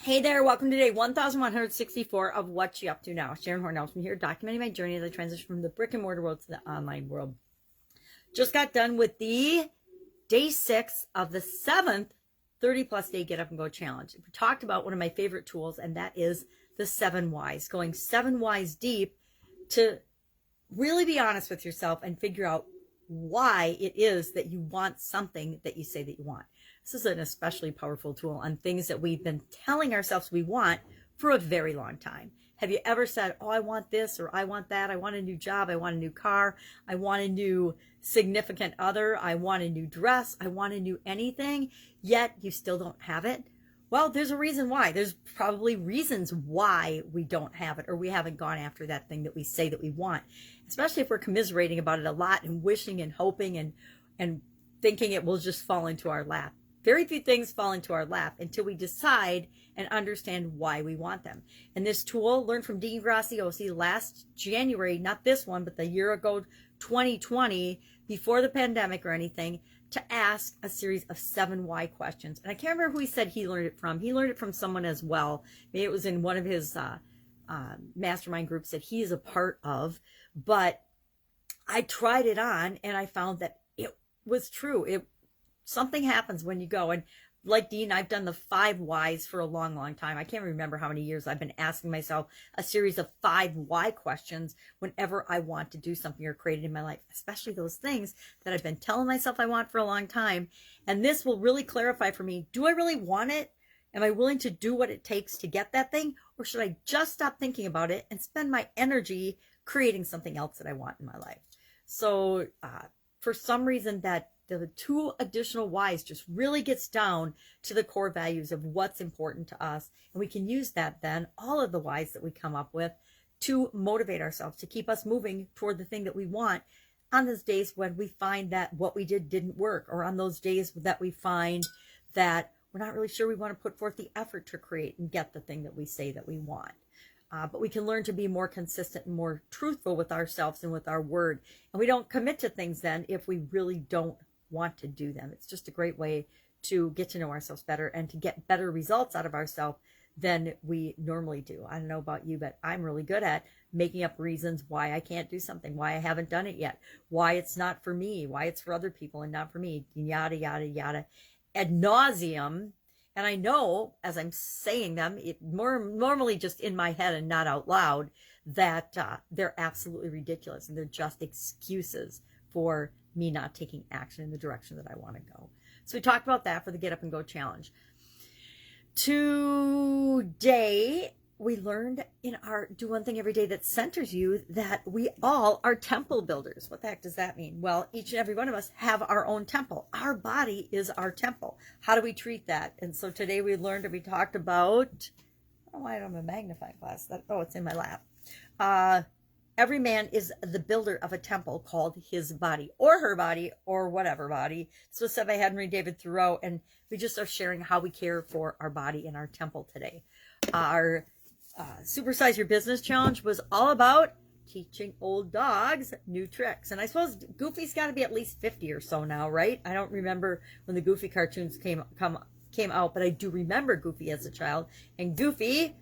Hey there, welcome to day 1164 of What You Up To Now. Sharon Horne-Ellstrom here, documenting my journey as I transition from the brick and mortar world to the online world. Just got done with the day 6 of the 7th 30 plus day get up and go challenge. We talked about one of my favorite tools, and that is the 7 whys, going 7 whys deep to really be honest with yourself and figure out why it is that you want something that you say that you want. This is an especially powerful tool on things that we've been telling ourselves we want for a very long time. Have you ever said, oh, I want this or I want that. I want a new job. I want a new car. I want a new significant other. I want a new dress. I want a new anything, yet you still don't have it. Well, there's a reason why. There's probably reasons why we don't have it or we haven't gone after that thing that we say that we want, especially if we're commiserating about it a lot and wishing and hoping and thinking it will just fall into our lap. Very few things fall into our lap until we decide and understand why we want them. And this tool, learned from Dean Graziosi last January, not this one, but the year ago, 2020, before the pandemic or anything, to ask a series of 7 why questions. And I can't remember who he said he learned it from. He learned it from someone as well. Maybe it was in one of his mastermind groups that he is a part of. But I tried it on and I found that it was true. Something happens when you go. And like Dean, I've done the 5 whys for a long, long time. I can't remember how many years I've been asking myself a series of 5 why questions whenever I want to do something or create it in my life, especially those things that I've been telling myself I want for a long time. And this will really clarify for me, do I really want it? Am I willing to do what it takes to get that thing? Or should I just stop thinking about it and spend my energy creating something else that I want in my life? So for some reason, that the 2 additional whys just really gets down to the core values of what's important to us. And we can use that then, all of the whys that we come up with, to motivate ourselves, to keep us moving toward the thing that we want on those days when we find that what we did didn't work, or on those days that we find that we're not really sure we want to put forth the effort to create and get the thing that we say that we want. But we can learn to be more consistent and more truthful with ourselves and with our word. And we don't commit to things then if we really don't want to do them. It's just a great way to get to know ourselves better and to get better results out of ourselves than we normally do. I don't know about you, but I'm really good at making up reasons why I can't do something, why I haven't done it yet, why it's not for me, why it's for other people and not for me, yada, yada, yada, ad nauseum. And I know as I'm saying them, it normally just in my head and not out loud, that they're absolutely ridiculous and they're just excuses for me not taking action in the direction that I want to go. So we talked about that for the Get Up and Go Challenge. Today, we learned in our Do One Thing Every Day that centers you that we all are temple builders. What the heck does that mean? Well, each and every one of us have our own temple. Our body is our temple. How do we treat that? And so today we learned and we talked about, oh, I don't have a magnifying glass. It's in my lap. Every man is the builder of a temple called his body or her body or whatever body. This was said by Henry David Thoreau, and we just are sharing how we care for our body and our temple today. Our Supersize Your Business Challenge was all about teaching old dogs new tricks. And I suppose Goofy's got to be at least 50 or so now, right? I don't remember when the Goofy cartoons came out, but I do remember Goofy as a child. And Goofy,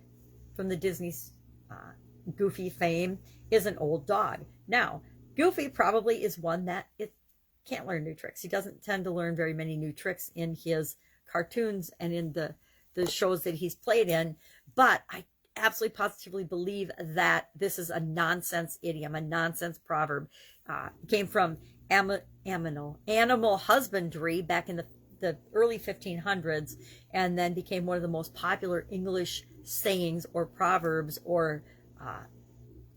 from the Disney Goofy fame, is an old dog. Now, Goofy probably is one that it can't learn new tricks. He doesn't tend to learn very many new tricks in his cartoons and in the shows that he's played in. But I absolutely positively believe that this is a nonsense idiom, a nonsense proverb. It came from animal husbandry back in the early 1500s, and then became one of the most popular English sayings or proverbs or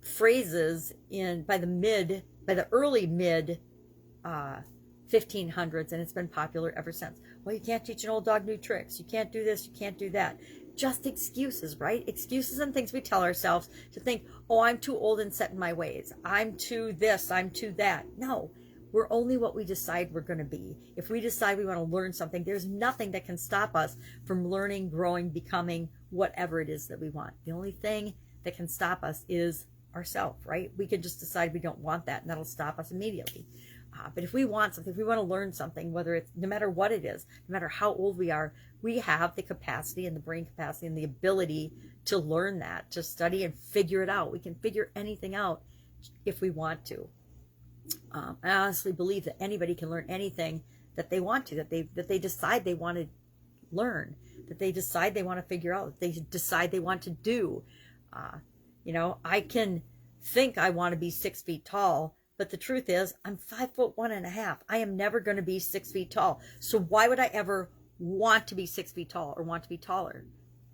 phrases by the early mid 1500s, and it's been popular ever since. Well, you can't teach an old dog new tricks. You can't do this. You can't do that. Just excuses, right? Excuses and things we tell ourselves to think, oh, I'm too old and set in my ways. I'm too this. I'm too that. No, we're only what we decide we're going to be. If we decide we want to learn something, there's nothing that can stop us from learning, growing, becoming whatever it is that we want. The only thing that can stop us is ourselves, right? We could just decide we don't want that, and that'll stop us immediately. But if we want something, if we want to learn something, whether it's, no matter what it is, no matter how old we are, we have the capacity and the brain capacity and the ability to learn that, to study and figure it out. We can figure anything out if we want to. I honestly believe that anybody can learn anything that they want to, that they decide they want to learn, that they decide they want to figure out, that they decide they want to do. You know, I can think I want to be 6 feet tall, but the truth is I'm 5'1.5". I am never going to be 6 feet tall. So why would I ever want to be 6 feet tall or want to be taller?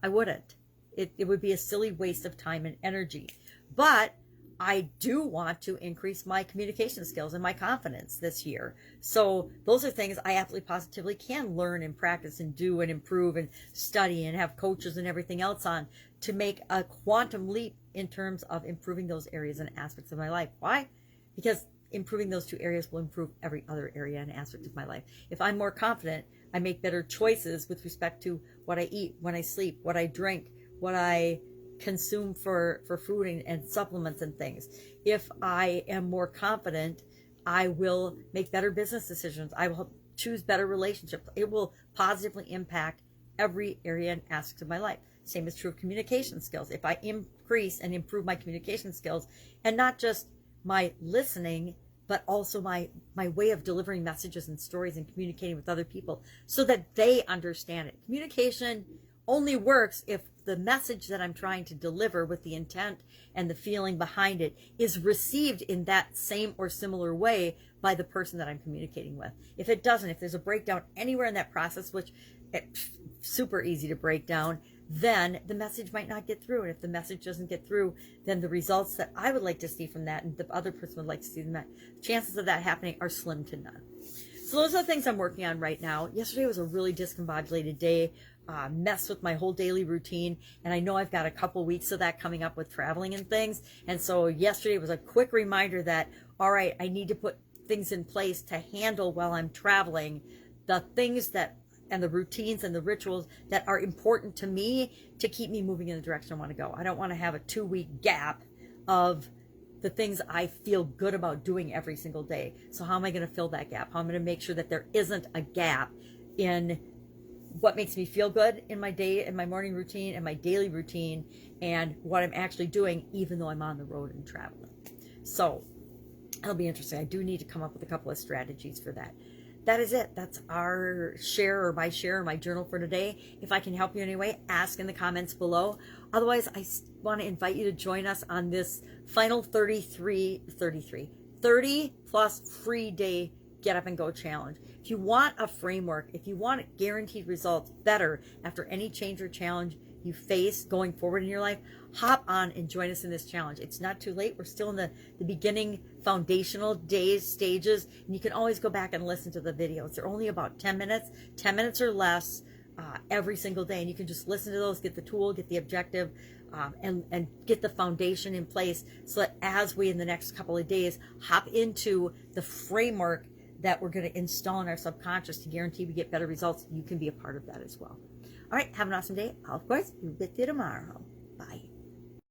I wouldn't. It would be a silly waste of time and energy. But I do want to increase my communication skills and my confidence this year. So those are things I absolutely positively can learn and practice and do and improve and study and have coaches and everything else on to make a quantum leap in terms of improving those areas and aspects of my life. Why? Because improving those two areas will improve every other area and aspect of my life. If I'm more confident, I make better choices with respect to what I eat, when I sleep, what I drink, what I consume for food and supplements and things. If I am more confident, I will make better business decisions. I will choose better relationships. It will positively impact every area and aspect of my life. Same is true of communication skills. If I increase and improve my communication skills, and not just my listening, but also my way of delivering messages and stories and communicating with other people so that they understand it. Communication only works if the message that I'm trying to deliver with the intent and the feeling behind it is received in that same or similar way by the person that I'm communicating with. If it doesn't, if there's a breakdown anywhere in that process, which it's super easy to break down, then the message might not get through. And if the message doesn't get through, then the results that I would like to see from that and the other person would like to see from that, chances of that happening are slim to none. So those are the things I'm working on right now. Yesterday was a really discombobulated day, messed with my whole daily routine. And I know I've got a couple weeks of that coming up with traveling and things. And so yesterday was a quick reminder that, all right, I need to put things in place to handle while I'm traveling the things that and the routines and the rituals that are important to me to keep me moving in the direction I want to go. I don't want to have a 2-week gap of the things I feel good about doing every single day. So how am I going to fill that gap? How am I going to make sure that there isn't a gap in what makes me feel good in my day, in my morning routine and my daily routine, and what I'm actually doing, even though I'm on the road and traveling. So it'll be interesting. I do need to come up with a couple of strategies for that. That is it. That's our share or my journal for today. If I can help you in any way, ask in the comments below. Otherwise, I want to invite you to join us on this final 30 plus free day Get Up and Go challenge. If you want a framework, if you want guaranteed results better after any change or challenge you face going forward in your life, hop on and join us in this challenge. It's not too late. We're still in the beginning foundational stages, and you can always go back and listen to the videos. They're only about 10 minutes or less every single day, and you can just listen to those, get the tool, get the objective, and get the foundation in place so that as we in the next couple of days hop into the framework that we're going to install in our subconscious to guarantee we get better results, you can be a part of that as well. All right, have an awesome day. I'll, of course, be with you tomorrow. Bye.